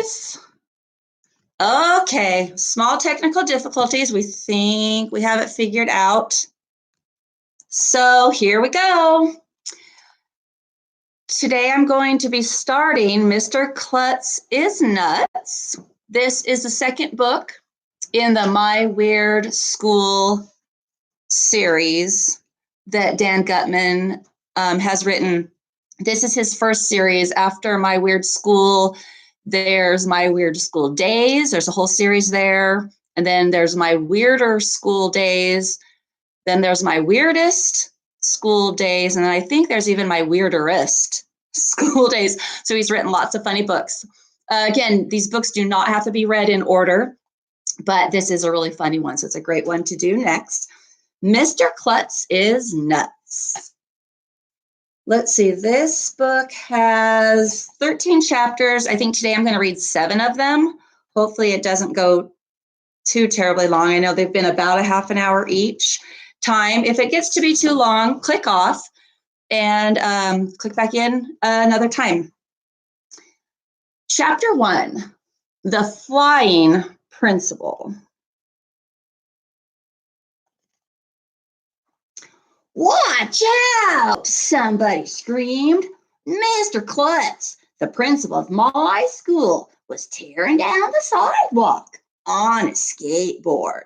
guys. Okay, small technical difficulties. We think we have it figured out. So here we go. Today I'm going to be starting Mr. Klutz is Nuts. This is the second book in the My Weird School series that Dan Gutman has written. This is his first series. After My Weird School, there's My Weird School Days. There's a whole series there. And then there's My Weirder School Days. Then there's My Weirdest School Days. And then I think there's even My Weirderest School Days. So he's written lots of funny books. Again, these books do not have to be read in order, but this is a really funny one. So it's a great one to do next. Mr. Klutz is Nuts. Let's see, this book has 13 chapters. I think today I'm going to read 7 of them. Hopefully it doesn't go too terribly long. I know they've been about a half an hour each time. If it gets to be too long, click off and click back in another time. Chapter 1, The Flying Principal. "Watch out!" somebody screamed. Mr. Klutz, the principal of my school, was tearing down the sidewalk on a skateboard.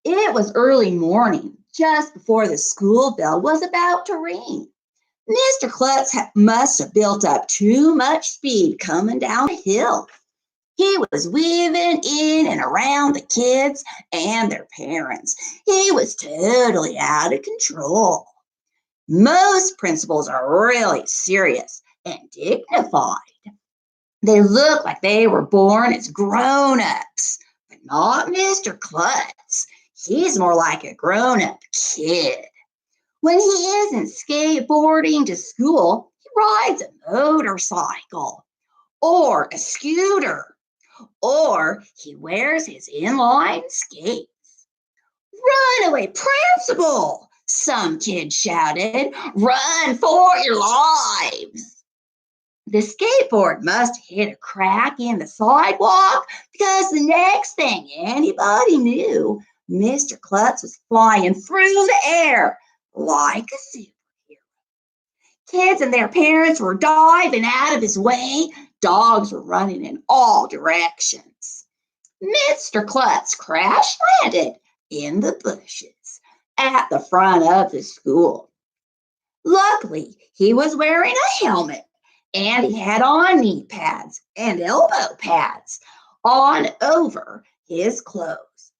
It was early morning, just before the school bell was about to ring. Mr. Klutz must have built up too much speed coming down the hill. He was weaving in and around the kids and their parents. He was totally out of control. Most principals are really serious and dignified. They look like they were born as grown-ups, but not Mr. Klutz. He's more like a grown-up kid. When he isn't skateboarding to school, he rides a motorcycle or a scooter, or he wears his inline skates. "Runaway principal!" some kid shouted. "Run for your lives!" The skateboard must hit a crack in the sidewalk because the next thing anybody knew, Mr. Klutz was flying through the air like a superhero. Kids and their parents were diving out of his way. Dogs were running in all directions. Mr. Klutz crash landed in the bushes at the front of the school. Luckily, he was wearing a helmet and he had on knee pads and elbow pads on over his clothes.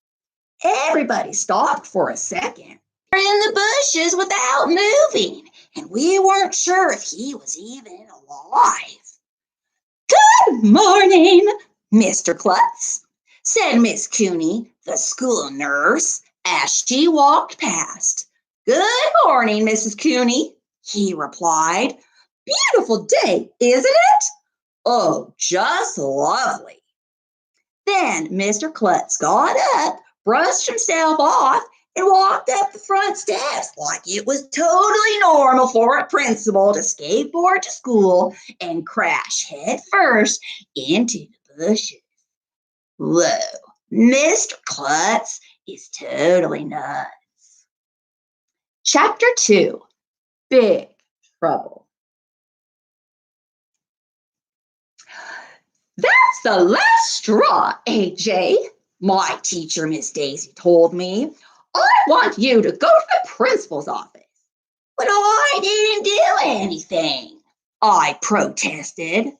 Everybody stopped for a second. We were in the bushes without moving, and we weren't sure if he was even alive. "Good morning, Mr. Klutz," said Miss Cooney, the school nurse, as she walked past. "Good morning, Mrs. Cooney," he replied. "Beautiful day, isn't it?" "Oh, just lovely." Then Mr. Klutz got up, brushed himself off, and walked up the front steps like it was totally normal for a principal to skateboard to school and crash head first into the bushes. Whoa, Mr. Klutz is totally nuts. Chapter 2, Big Trouble. "That's the last straw, AJ," my teacher, Miss Daisy, told me. "I want you to go to the principal's office." "But I didn't do anything," I protested.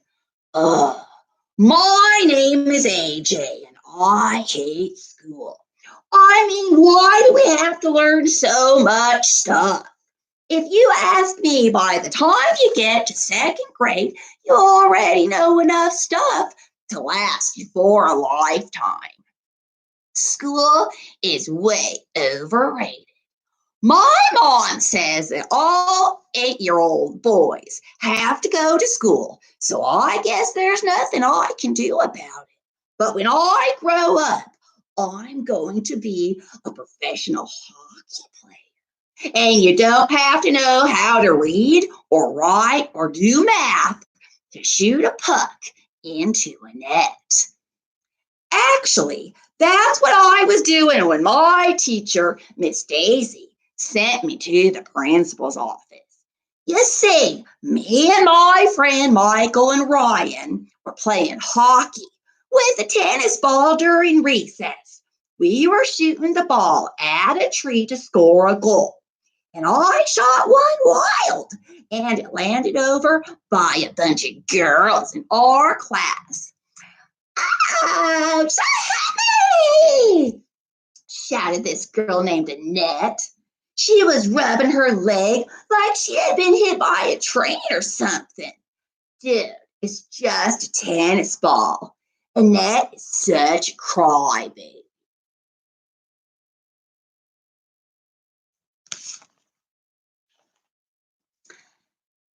My name is AJ and I hate school. I mean, why do we have to learn so much stuff? If you ask me, by the time you get to 2nd grade, you already know enough stuff to last you for a lifetime. School is way overrated. My mom says that all 8-year-old boys have to go to school, so I guess there's nothing I can do about it. But when I grow up, I'm going to be a professional hockey player. And you don't have to know how to read or write or do math to shoot a puck into a net. Actually, that's what I was doing when my teacher, Miss Daisy, sent me to the principal's office. You see, me and my friend Michael and Ryan were playing hockey with a tennis ball during recess. We were shooting the ball at a tree to score a goal. And I shot one wild, and it landed over by a bunch of girls in our class. "Ouch! Hey!" shouted this girl named Annette. She was rubbing her leg like she had been hit by a train or something. Dude, it's just a tennis ball. Annette is such a crybaby.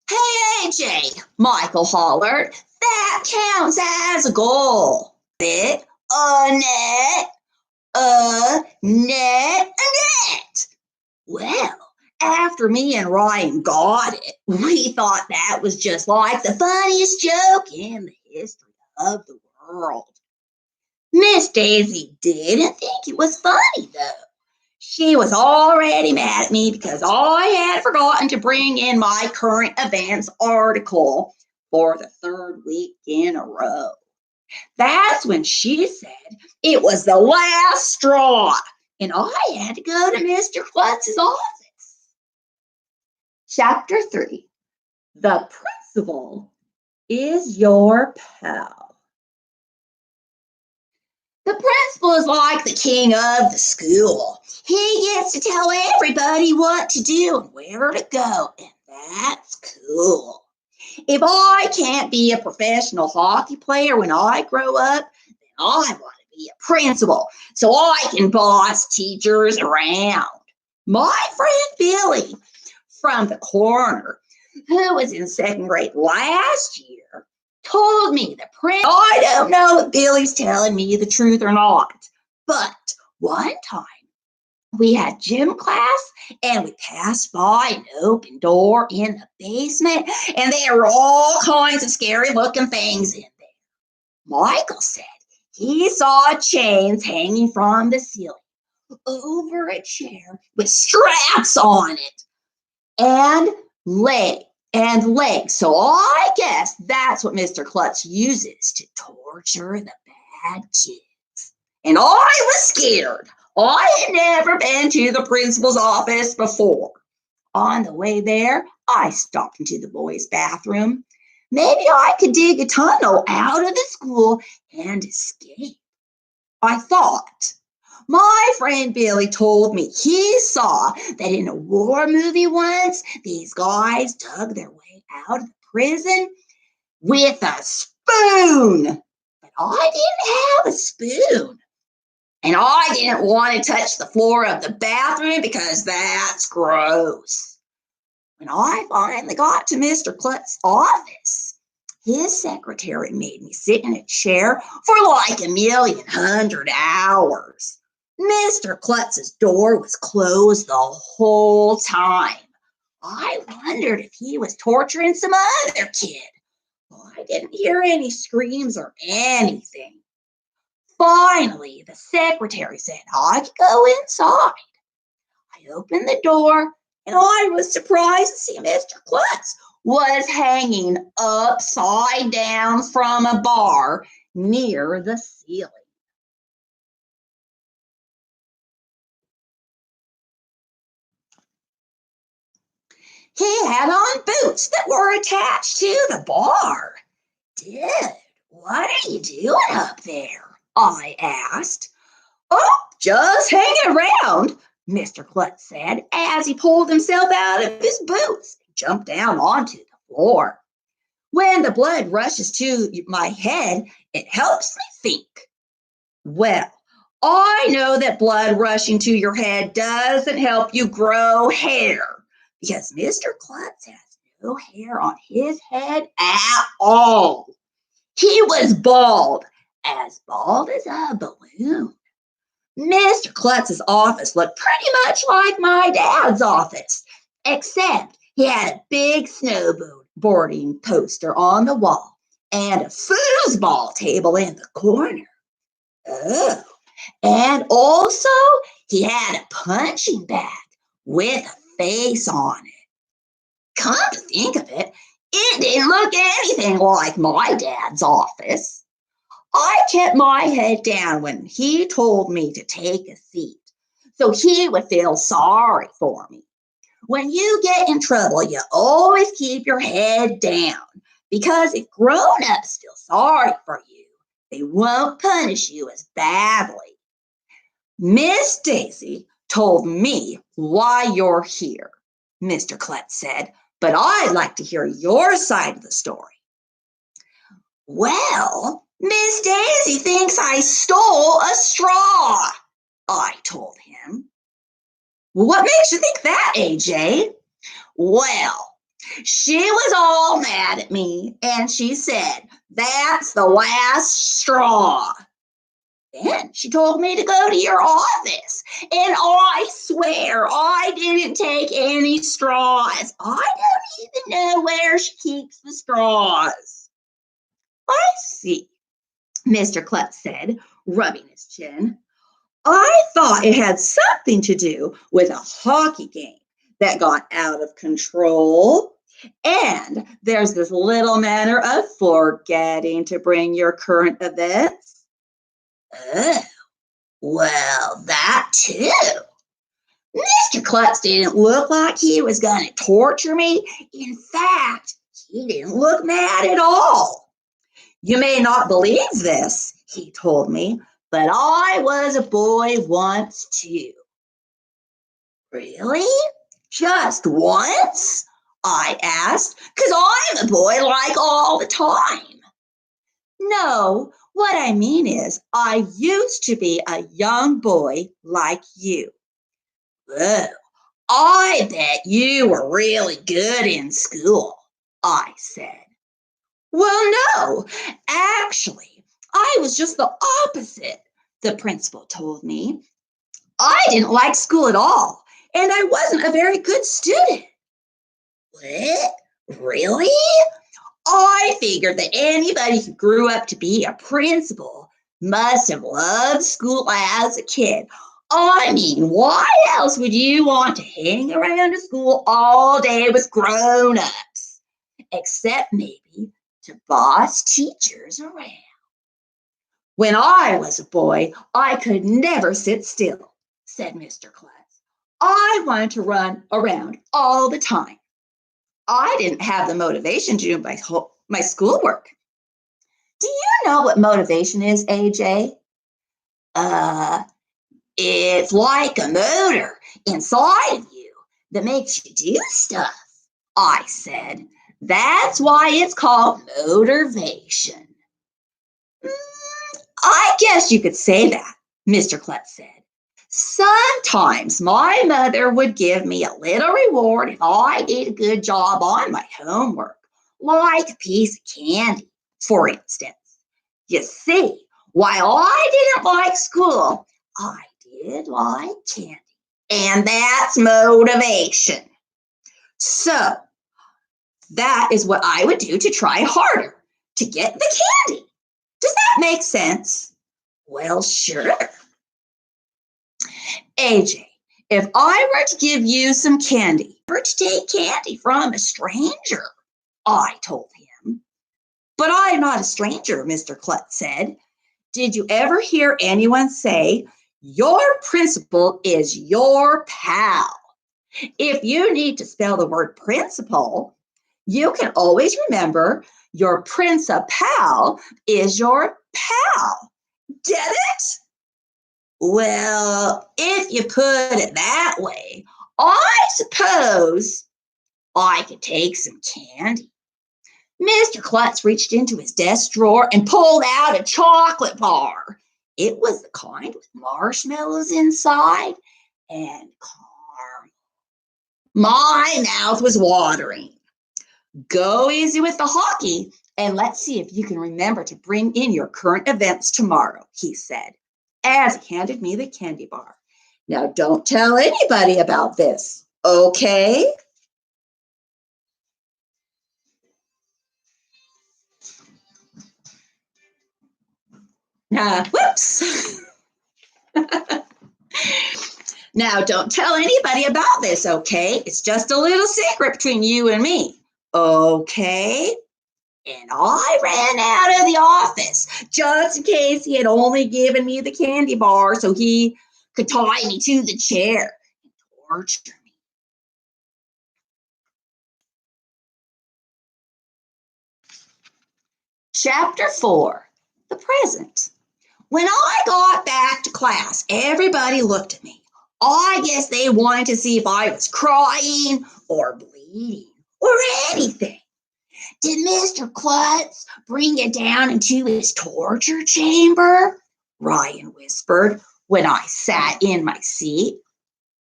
"Hey, AJ," Michael hollered. "That counts as a goal." Annette, Annette. Well, after me and Ryan got it, we thought that was just like the funniest joke in the history of the world. Miss Daisy didn't think it was funny, though. She was already mad at me because I had forgotten to bring in my current events article for the third week in a row. That's when she said it was the last straw, and I had to go to Mr. Klutz's office. Chapter 3, The Principal is Your Pal. The principal is like the king of the school. He gets to tell everybody what to do and where to go, and that's cool. If I can't be a professional hockey player when I grow up, then I want to be a principal so I can boss teachers around. My friend Billy from the corner, who was in second grade last year, told me the I don't know if Billy's telling me the truth or not, but one time we had gym class and we passed by an open door in the basement, and there were all kinds of scary looking things in there. Michael said he saw chains hanging from the ceiling over a chair with straps on it and legs. So I guess that's what Mr. Klutz uses to torture the bad kids. And I was scared. I had never been to the principal's office before. On the way there, I stopped into the boys' bathroom. Maybe I could dig a tunnel out of the school and escape, I thought. My friend Billy told me he saw that in a war movie once, these guys dug their way out of the prison with a spoon. But I didn't have a spoon. And I didn't want to touch the floor of the bathroom because that's gross. When I finally got to Mr. Klutz's office, his secretary made me sit in a chair for like 1,100,000 hours. Mr. Klutz's door was closed the whole time. I wondered if he was torturing some other kid. I didn't hear any screams or anything. Finally, the secretary said I could go inside. I opened the door, and I was surprised to see Mr. Klutz was hanging upside down from a bar near the ceiling. He had on boots that were attached to the bar. "Dude, what are you doing up there?" I asked. "Oh, just hanging around," Mr. Klutz said as he pulled himself out of his boots and jumped down onto the floor. When the blood rushes to my head, it helps me think. Well, I know that blood rushing to your head doesn't help you grow hair because Mr. Klutz has no hair on his head at all. He was bald as a balloon. Mr. Klutz's office looked pretty much like my dad's office, except he had a big snowboarding poster on the wall and a foosball table in the corner. Oh, and also he had a punching bag with a face on it. Come to think of it, it didn't look anything like my dad's office. I kept my head down when he told me to take a seat, so he would feel sorry for me. When you get in trouble, you always keep your head down, because if grown-ups feel sorry for you, they won't punish you as badly. Miss Daisy told me why you're here, Mr. Klutz said, but I'd like to hear your side of the story. Well, Miss Daisy thinks I stole a straw, I told him. Well, what makes you think that, AJ? Well, she was all mad at me, and she said, that's the last straw. Then she told me to go to your office, and I swear I didn't take any straws. I don't even know where she keeps the straws. I see, Mr. Klutz said, rubbing his chin. I thought it had something to do with a hockey game that got out of control. And there's this little manner of forgetting to bring your current events. Oh, well, that too. Mr. Klutz didn't look like he was going to torture me. In fact, he didn't look mad at all. You may not believe this, he told me, but I was a boy once too. Really? Just once? I asked, because I'm a boy like all the time. No, what I mean is I used to be a young boy like you. Well, I bet you were really good in school, I said. Well, no, actually, I was just the opposite, the principal told me. I didn't like school at all, and I wasn't a very good student. What? Really? I figured that anybody who grew up to be a principal must have loved school as a kid. I mean, why else would you want to hang around a school all day with grown-ups? Except maybe to boss teachers around. When I was a boy, I could never sit still, said Mr. Klutz. I wanted to run around all the time. I didn't have the motivation to do my schoolwork. Do you know what motivation is, AJ? It's like a motor inside of you that makes you do stuff, I said. That's why it's called motivation. I guess you could say that, Mr. Klutz said. Sometimes my mother would give me a little reward if I did a good job on my homework, like a piece of candy, for instance. You see, while I didn't like school, I did like candy, and that's motivation. So that is what I would do to try harder, to get the candy. Does that make sense? Well, sure. AJ, if I were to give you some candy, or to take candy from a stranger, I told him. But I am not a stranger, Mr. Klutz said. Did you ever hear anyone say, your principal is your pal? If you need to spell the word principal, you can always remember your principal is your pal. Get it? Well, if you put it that way, I suppose I could take some candy. Mr. Klutz reached into his desk drawer and pulled out a chocolate bar. It was the kind with marshmallows inside and caramel. My mouth was watering. Go easy with the hockey, and let's see if you can remember to bring in your current events tomorrow, he said, as he handed me the candy bar. Now, don't tell anybody about this, okay? Whoops. Now, don't tell anybody about this, okay? It's just a little secret between you and me, okay? And I ran out of the office just in case he had only given me the candy bar so he could tie me to the chair and torture me. Chapter 4, The Present. When I got back to class, everybody looked at me. I guess they wanted to see if I was crying or bleeding or anything. Did Mr. Klutz bring you down into his torture chamber? Ryan whispered when I sat in my seat.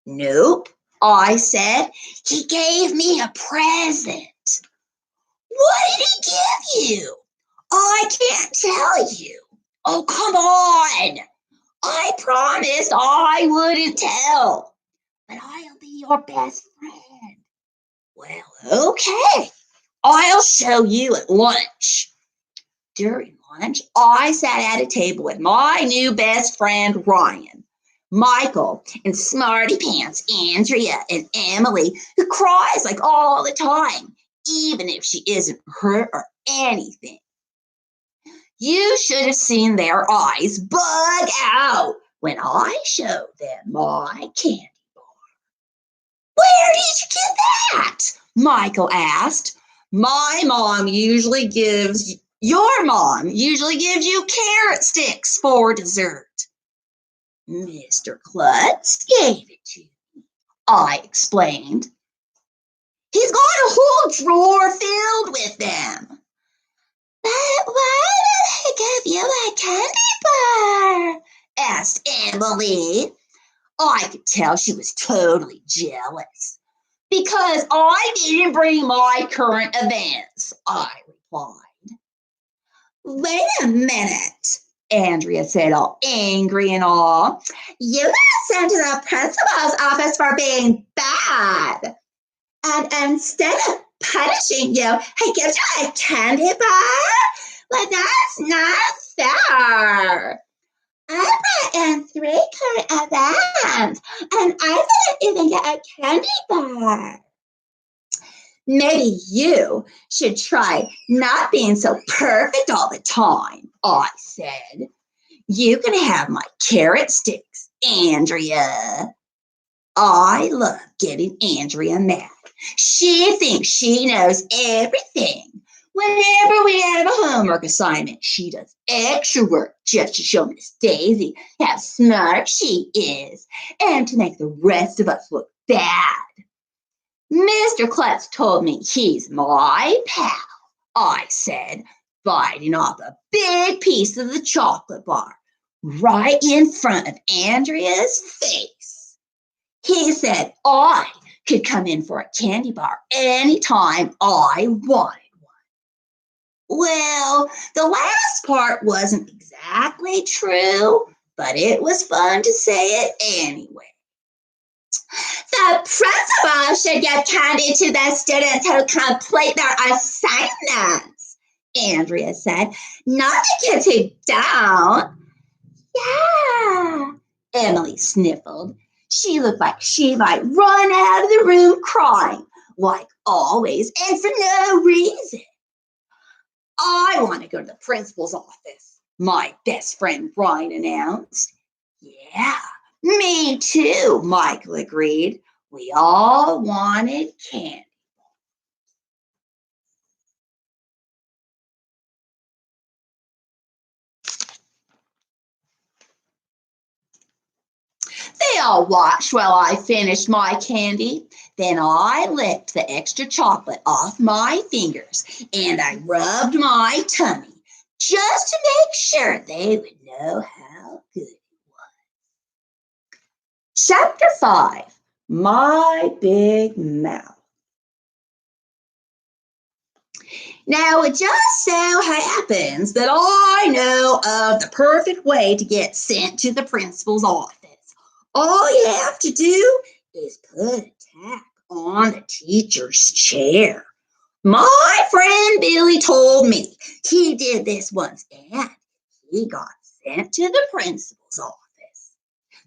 Nope, I said. He gave me a present. What did he give you? I can't tell you. Oh, come on. I promised I wouldn't tell. But I'll be your best friend. Well, okay. I'll show you at lunch. During lunch, I sat at a table with my new best friend, Ryan, Michael, and Smarty Pants, Andrea, and Emily, who cries like all the time, even if she isn't hurt or anything. You should have seen their eyes bug out when I showed them my candy bar. Where did you get that? Michael asked. Your mom usually gives you carrot sticks for dessert. Mr. Klutz gave it to me, I explained. He's got a whole drawer filled with them. But why did he give you a candy bar? Asked Emily. I could tell she was totally jealous. Because I didn't bring my current events, I replied. Wait a minute, Andrea said, all angry and all. You got sent to the principal's office for being bad. And instead of punishing you, he gives you a candy bar? Well, that's not fair. I brought in 3 current events, and I didn't even get a candy bar. Maybe you should try not being so perfect all the time, I said. You can have my carrot sticks, Andrea. I love getting Andrea mad. She thinks she knows everything. Whenever we have a homework assignment, she does extra work just to show Miss Daisy how smart she is and to make the rest of us look bad. Mr. Klutz told me he's my pal, I said, biting off a big piece of the chocolate bar right in front of Andrea's face. He said I could come in for a candy bar anytime I wanted. Well, the last part wasn't exactly true, but it was fun to say it anyway. The principal should give candy to the students who complete their assignments, Andrea said, not the kids who don't. Yeah, Emily sniffled. She looked like she might run out of the room crying, like always, and for no reason. I want to go to the principal's office, my best friend Ryan announced. Yeah, me too, Michael agreed. We all wanted candy. They all watched while I finished my candy. Then I licked the extra chocolate off my fingers and I rubbed my tummy just to make sure they would know how good it was. Chapter 5, My Big Mouth. Now, it just so happens that I know of the perfect way to get sent to the principal's office. All you have to do is put a tack on the teacher's chair. My friend Billy told me he did this once and he got sent to the principal's office.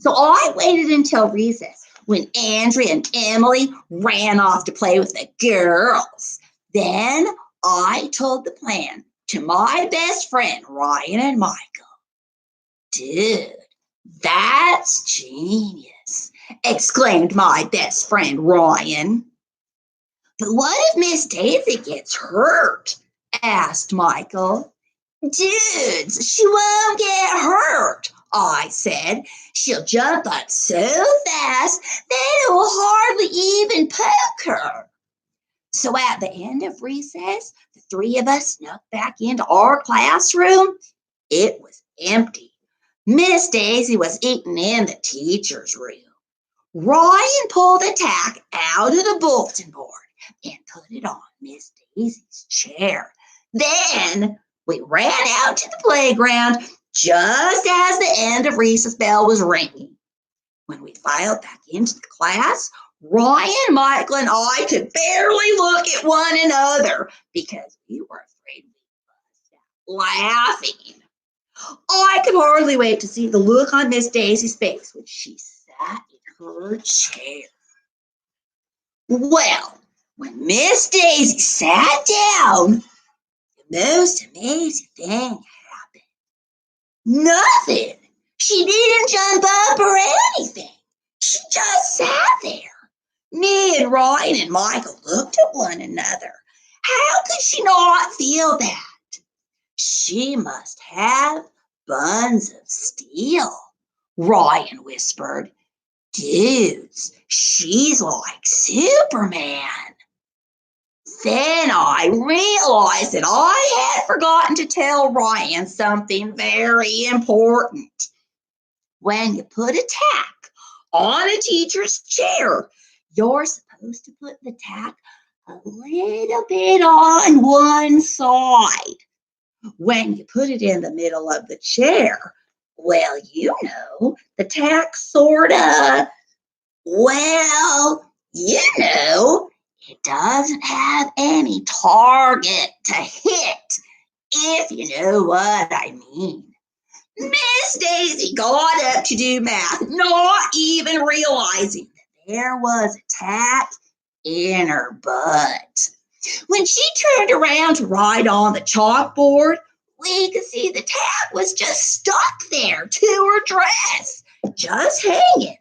So I waited until recess when Andrea and Emily ran off to play with the girls. Then I told the plan to my best friend, Ryan and Michael. Dude, that's genius, exclaimed my best friend, Ryan. But what if Miss Daisy gets hurt? Asked Michael. Dudes, she won't get hurt, I said. She'll jump up so fast that it will hardly even poke her. So at the end of recess, the three of us snuck back into our classroom. It was empty. Miss Daisy was eating in the teacher's room. Ryan pulled a tack out of the bulletin board and put it on Miss Daisy's chair. Then we ran out to the playground just as the end of recess bell was ringing. When we filed back into the class, Ryan, Michael, and I could barely look at one another because we were afraid we'd bust out laughing. I could hardly wait to see the look on Miss Daisy's face when she sat in her chair. Well, when Miss Daisy sat down, the most amazing thing happened. Nothing. She didn't jump up or anything. She just sat there. Me and Ryan and Michael looked at one another. How could she not feel that? She must have buns of steel, Ryan whispered. Dudes, she's like Superman. Then I realized that I had forgotten to tell Ryan something very important. When you put a tack on a teacher's chair, you're supposed to put the tack a little bit on one side. When you put it in the middle of the chair, well, you know, the tack it doesn't have any target to hit, if you know what I mean. Miss Daisy got up to do math, not even realizing that there was a tack in her butt. When she turned around to write on the chalkboard, we could see the tack was just stuck there to her dress, just hanging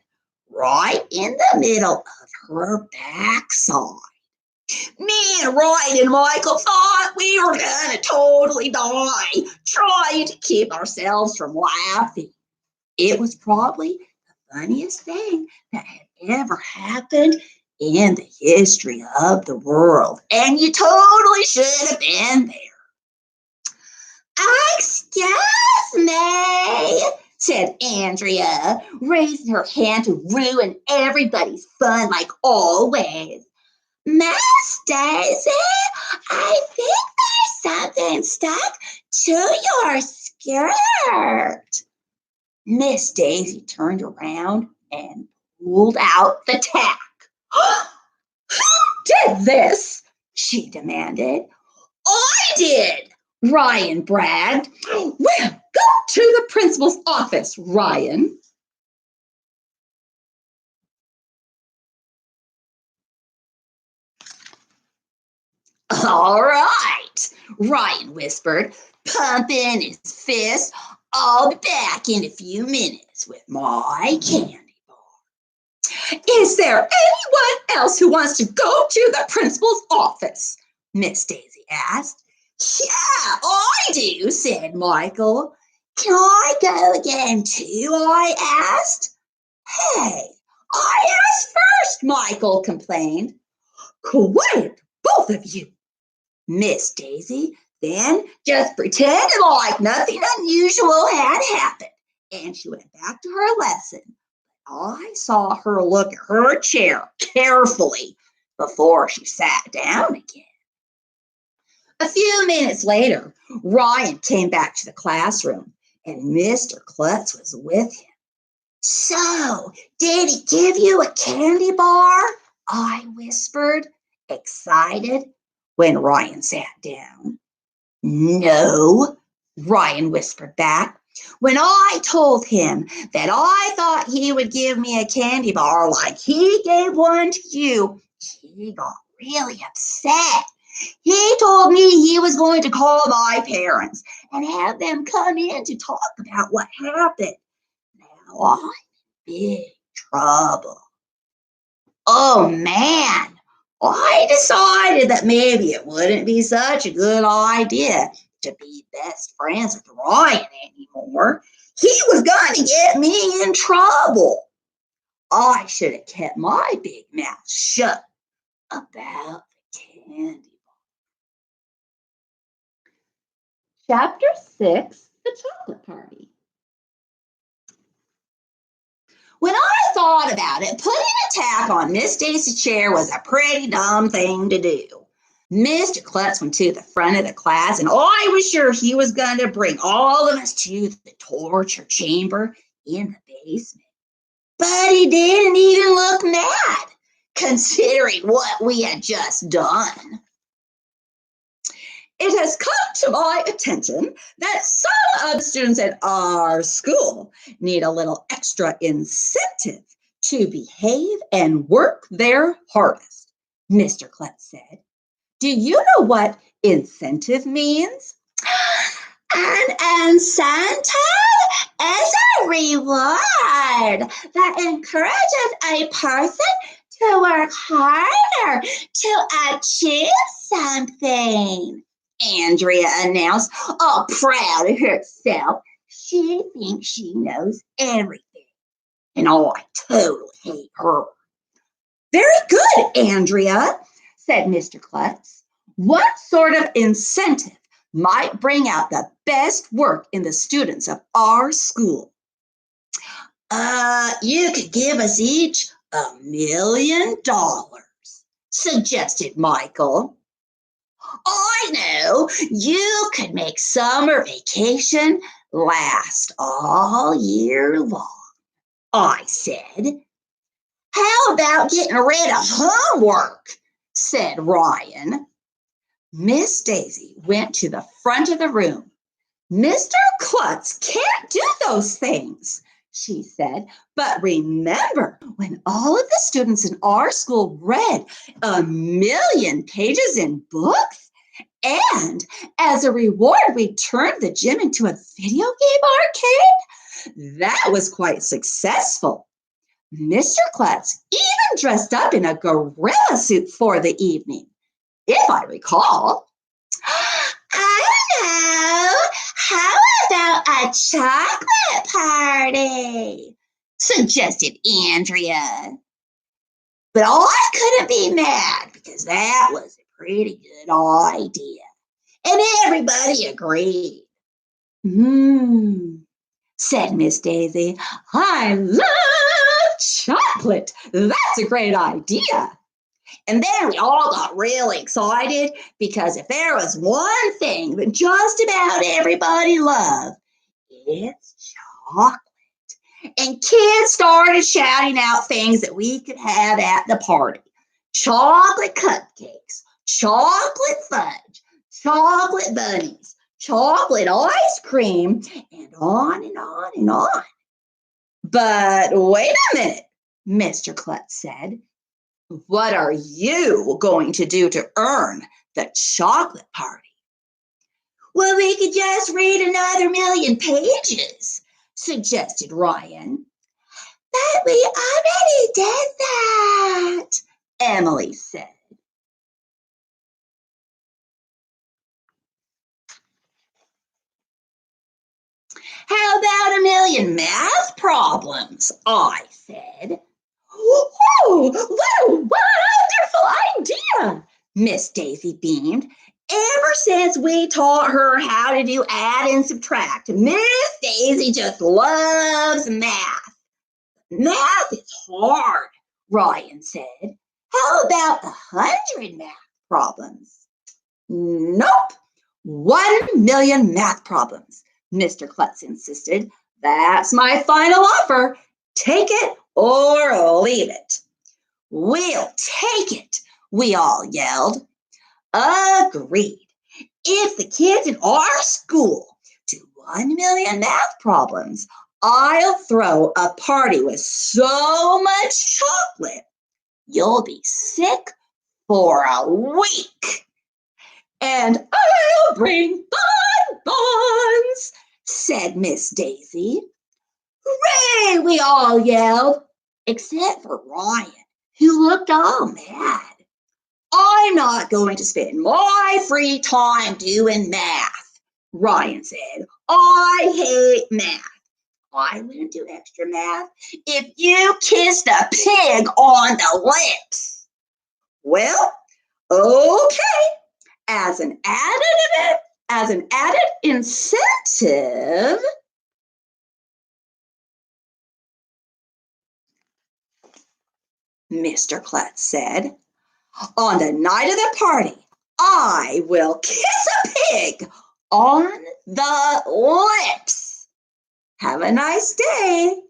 right in the middle of her backside. Me and Ryan and Michael thought we were going to totally die, trying to keep ourselves from laughing. It was probably the funniest thing that had ever happened in the history of the world, and you totally should have been there. Excuse me, said Andrea, raising her hand to ruin everybody's fun like always. Miss Daisy, I think there's something stuck to your skirt. Miss Daisy turned around and pulled out the tack. Who did this? She demanded. I did, Ryan bragged. Well, go to the principal's office, Ryan. All right, Ryan whispered, pumping his fist. I'll be back in a few minutes with my candy bar. Is there anyone else who wants to go to the principal's office? Miss Daisy asked. Yeah, I do, said Michael. Can I go again too? I asked. Hey, I asked first, Michael complained. Quiet, both of you. Miss Daisy then just pretended like nothing unusual had happened, and she went back to her lesson. I saw her look at her chair carefully before she sat down again. A few minutes later, Ryan came back to the classroom, and Mr. Klutz was with him. So, did he give you a candy bar? I whispered, excited, when Ryan sat down. No, Ryan whispered back. When I told him that I thought he would give me a candy bar like he gave one to you, he got really upset. He told me he was going to call my parents and have them come in to talk about what happened. Now I'm in big trouble. Oh man, I decided that maybe it wouldn't be such a good idea to be best friends with Ryan anymore. He was going to get me in trouble. I should have kept my big mouth shut about the candy. Chapter 6, The Chocolate Party. When I thought about it, putting a tack on Miss Stacy's chair was a pretty dumb thing to do. Mr. Klutz went to the front of the class, and I was sure he was going to bring all of us to the torture chamber in the basement. But he didn't even look mad, considering what we had just done. It has come to my attention that some of the students at our school need a little extra incentive to behave and work their hardest, Mr. Klutz said. Do you know what incentive means? An incentive is a reward that encourages a person to work harder to achieve something, Andrea announced, all proud of herself. She thinks she knows everything, and I totally hate her. Very good, Andrea, said Mr. Klutz. What sort of incentive might bring out the best work in the students of our school? You could give us each $1 million, suggested Michael. I know, you could make summer vacation last all year long, I said. How about getting rid of homework? Said Ryan. Miss Daisy went to the front of the room. Mr. Klutz can't do those things, she said. But remember, when all of the students in our school read 1 million pages in books, and as a reward, we turned the gym into a video game arcade, that was quite successful. Mr. Klutz even dressed up in a gorilla suit for the evening, if I recall. I know. How about a chocolate party? Suggested Andrea. But I couldn't be mad because that was a pretty good idea. And everybody agreed. Said Miss Daisy. I love chocolate. That's a great idea. And then we all got really excited because if there was one thing that just about everybody loved, it's chocolate. And kids started shouting out things that we could have at the party. Chocolate cupcakes, chocolate fudge, chocolate bunnies, chocolate ice cream, and on and on and on. But wait a minute, Mr. Klutz said. What are you going to do to earn the chocolate party? Well, we could just read another 1 million pages, suggested Ryan. But we already did that, Emily said. How about 1 million math problems? I said. Oh, what a wonderful idea, Miss Daisy beamed. Ever since we taught her how to do add and subtract, Miss Daisy just loves math. Math is hard, Ryan said. How about 100 math problems? Nope. 1 million math problems, Mr. Klutz insisted. That's my final offer. Take it or leave it. We'll take it, we all yelled. Agreed. If the kids in our school do 1,000,000 math problems. I'll throw a party with so much chocolate, you'll be sick for a week. And I'll bring bonbons, said Miss Daisy. Hooray, we all yelled, except for Ryan, who looked all mad. I'm not going to spend my free time doing math, Ryan said. I hate math. I wouldn't do extra math if you kissed a pig on the lips. Well, okay. As an added incentive, Mr. Klutz said, on the night of the party, I will kiss a pig on the lips. Have a nice day.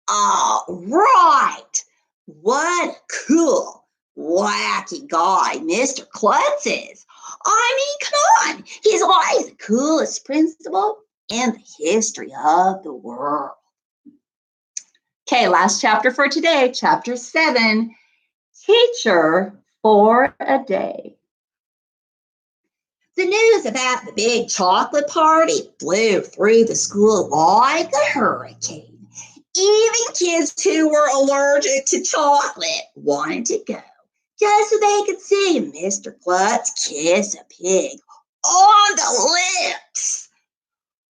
All right. What a cool, wacky guy Mr. Klutz is. I mean, come on. He's always the coolest principal in the history of the world. Okay, last chapter for today, chapter 7, Teacher for a Day. The news about the big chocolate party flew through the school like a hurricane. Even kids who were allergic to chocolate wanted to go, just so they could see Mr. Klutz kiss a pig on the lips.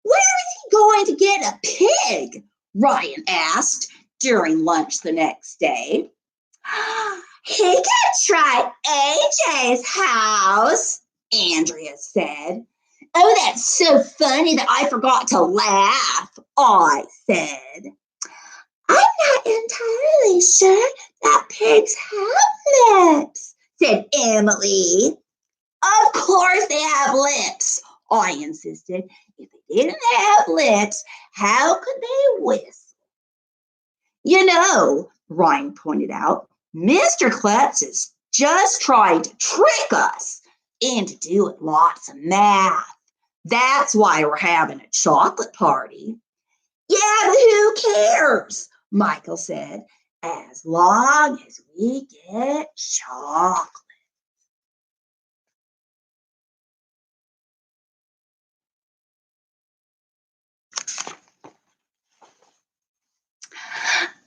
Where is he going to get a pig? Ryan asked during lunch the next day. He could try AJ's house, Andrea said. Oh, that's so funny that I forgot to laugh, I said. I'm not entirely sure that pigs have lips, said Emily. Of course they have lips, I insisted. If they didn't have lips, how could they whistle? You know, Ryan pointed out, Mr. Klutz is just trying to trick us into doing lots of math. That's why we're having a chocolate party. Yeah, but who cares? Michael said, as long as we get chocolate.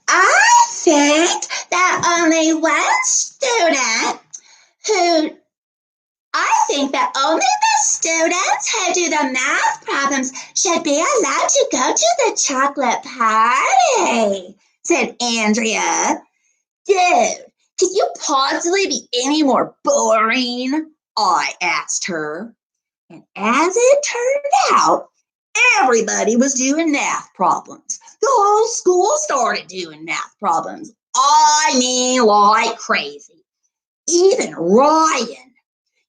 I think that only the students who do the math problems should be allowed to go to the chocolate party, said Andrea. Dude, could you possibly be any more boring? I asked her. And as it turned out, everybody was doing math problems. The whole school started doing math problems. I mean, like crazy. Even Ryan.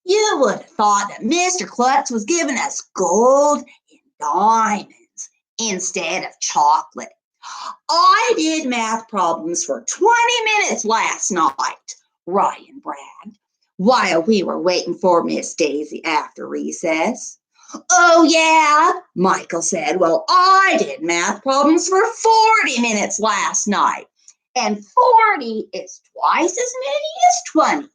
You would have thought that Mr. Klutz was giving us gold and diamonds instead of chocolate. I did math problems for 20 minutes last night, Ryan bragged, while we were waiting for Miss Daisy after recess. Oh, yeah, Michael said. Well, I did math problems for 40 minutes last night, and 40 is twice as many as 20.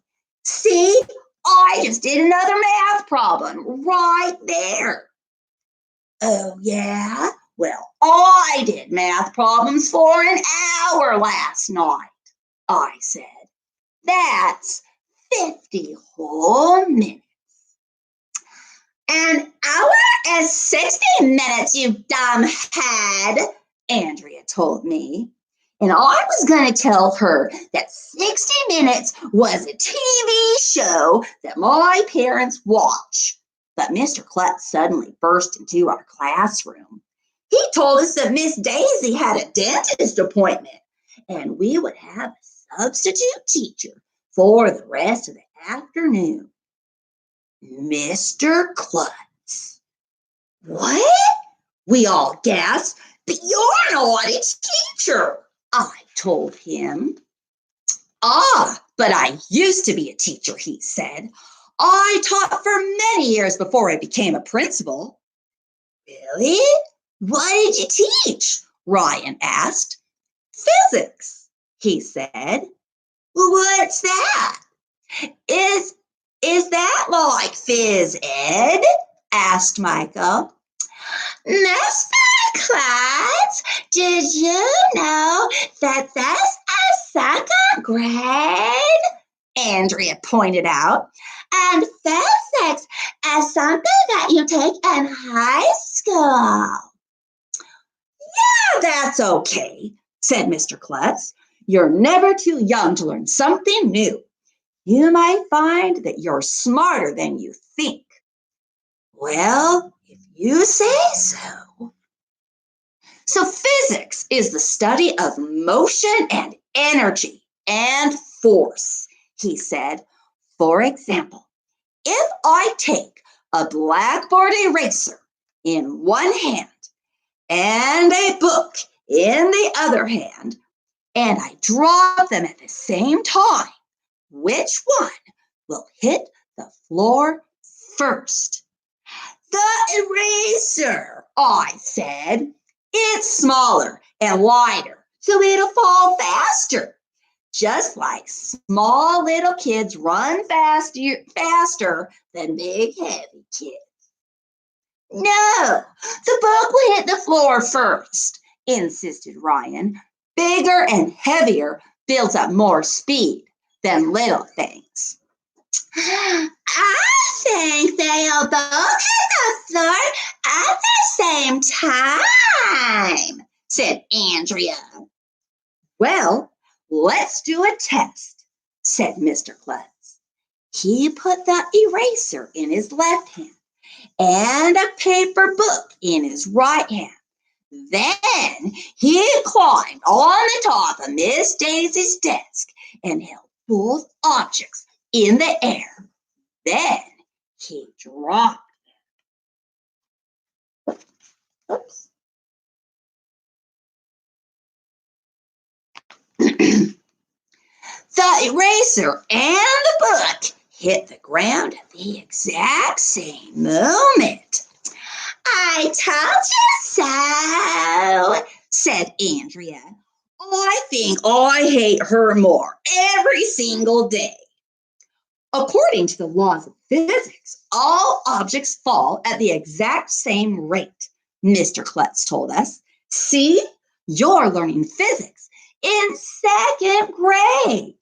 See, I just did another math problem right there. Oh, yeah? Well, I did math problems for an hour last night, I said. That's 50 whole minutes. An hour is 60 minutes, you dumb head, Andrea told me. And I was going to tell her that 60 Minutes was a TV show that my parents watch. But Mr. Klutz suddenly burst into our classroom. He told us that Miss Daisy had a dentist appointment and we would have a substitute teacher for the rest of the afternoon. Mr. Klutz. What? We all gasped. But you're not a teacher, I told him. Ah, but I used to be a teacher, he said. I taught for many years before I became a principal. Really? What did you teach? Ryan asked. Physics, he said. What's that? Is that like phys ed? Asked Michael. Mr. Klutz, did you know that that's a second grade? Andrea pointed out. And physics is something that you take in high school. Yeah, that's okay, said Mr. Klutz. You're never too young to learn something new. You might find that you're smarter than you think. Well, if you say so. So physics is the study of motion and energy and force, he said. For example, if I take a blackboard eraser in one hand and a book in the other hand, and I drop them at the same time, which one will hit the floor first? The eraser, I said. It's smaller and lighter, so it'll fall faster. Just like small little kids run faster than big, heavy kids. No, the book will hit the floor first, insisted Ryan. Bigger and heavier builds up more speed than little things. I think they'll both hit the floor at the same time, said Andrea. Well, let's do a test, said Mr. Klutz. He put the eraser in his left hand and a paper book in his right hand. Then he climbed on the top of Miss Daisy's desk and held both objects in the air. Then he dropped them. Oops. The eraser and the book hit the ground at the exact same moment. I told you so, said Andrea. I think I hate her more every single day. According to the laws of physics, all objects fall at the exact same rate, Mr. Klutz told us. See, you're learning physics in second grade.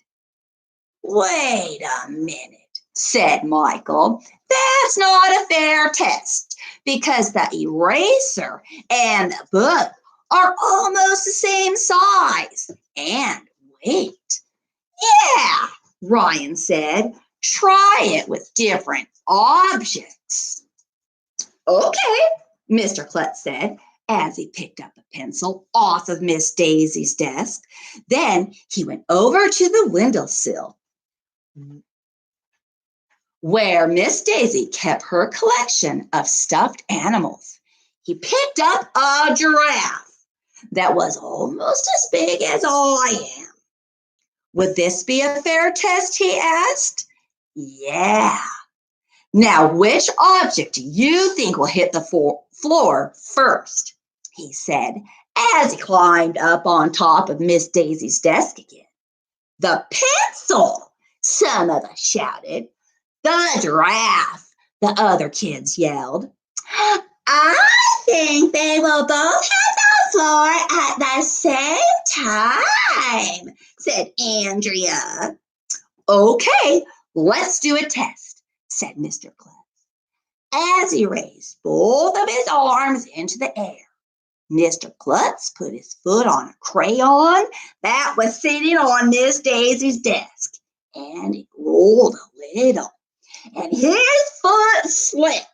Wait a minute, said Michael. That's not a fair test because the eraser and the book are almost the same size and weight. Yeah, Ryan said. Try it with different objects. Okay, Mr. Klutz said as he picked up a pencil off of Miss Daisy's desk. Then he went over to the windowsill where Miss Daisy kept her collection of stuffed animals. He picked up a giraffe that was almost as big as I am. Would this be a fair test, he asked. Yeah. Now, which object do you think will hit the floor first? He said as he climbed up on top of Miss Daisy's desk again. The pencil, some of us shouted. The giraffe, the other kids yelled. I think they will both hit the floor at the same time, said Andrea. Okay, let's do a test, said Mr. Klutz, as he raised both of his arms into the air. Mr. Klutz put his foot on a crayon that was sitting on Miss Daisy's desk, and it rolled a little, and his foot slipped.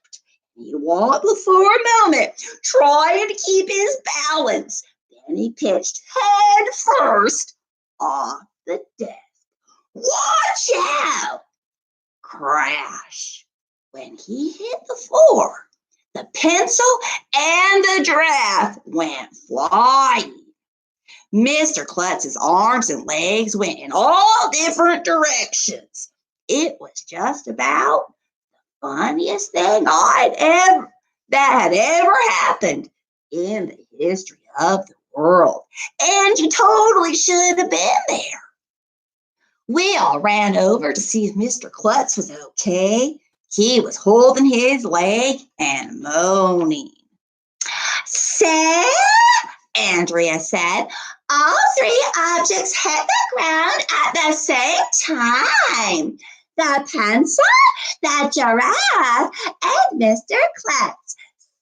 He wobbled for a moment, trying to keep his balance. Then he pitched head first off the desk. Watch out! Crash. When he hit the floor, the pencil and the giraffe went flying. Mr. Klutz's arms and legs went in all different directions. It was just about the funniest thing I'd that had ever happened in the history of the world. And you totally should have been there. We all ran over to see if Mr. Klutz was okay. He was holding his leg and moaning. "Sir," Andrea said, "all three objects hit the ground at the same time. The pencil, the giraffe, and Mr. Klutz.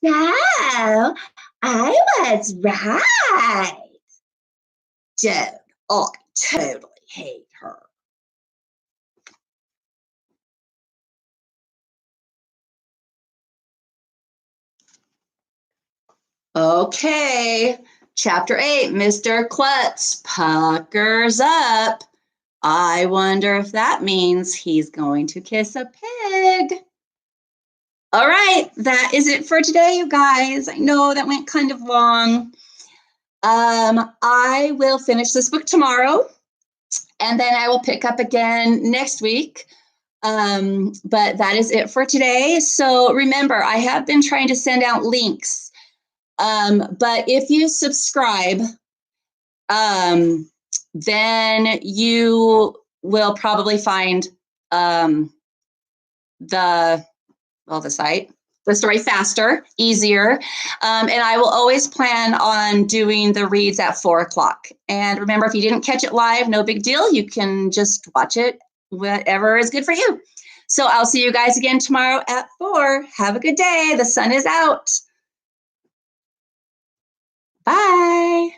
So, I was right." Dude, I totally hate her. Okay, chapter 8, Mr. Klutz puckers up. I wonder if that means he's going to kiss a pig. All right, that is it for today, you guys. I know that went kind of long. I will finish this book tomorrow, and then I will pick up again next week. But that is it for today. So remember, I have been trying to send out links. But if you subscribe, then you will probably find the story faster, easier. And I will always plan on doing the reads at 4:00. And remember, if you didn't catch it live, no big deal. You can just watch it, whatever is good for you. So I'll see you guys again tomorrow at 4. Have a good day. The sun is out. Bye.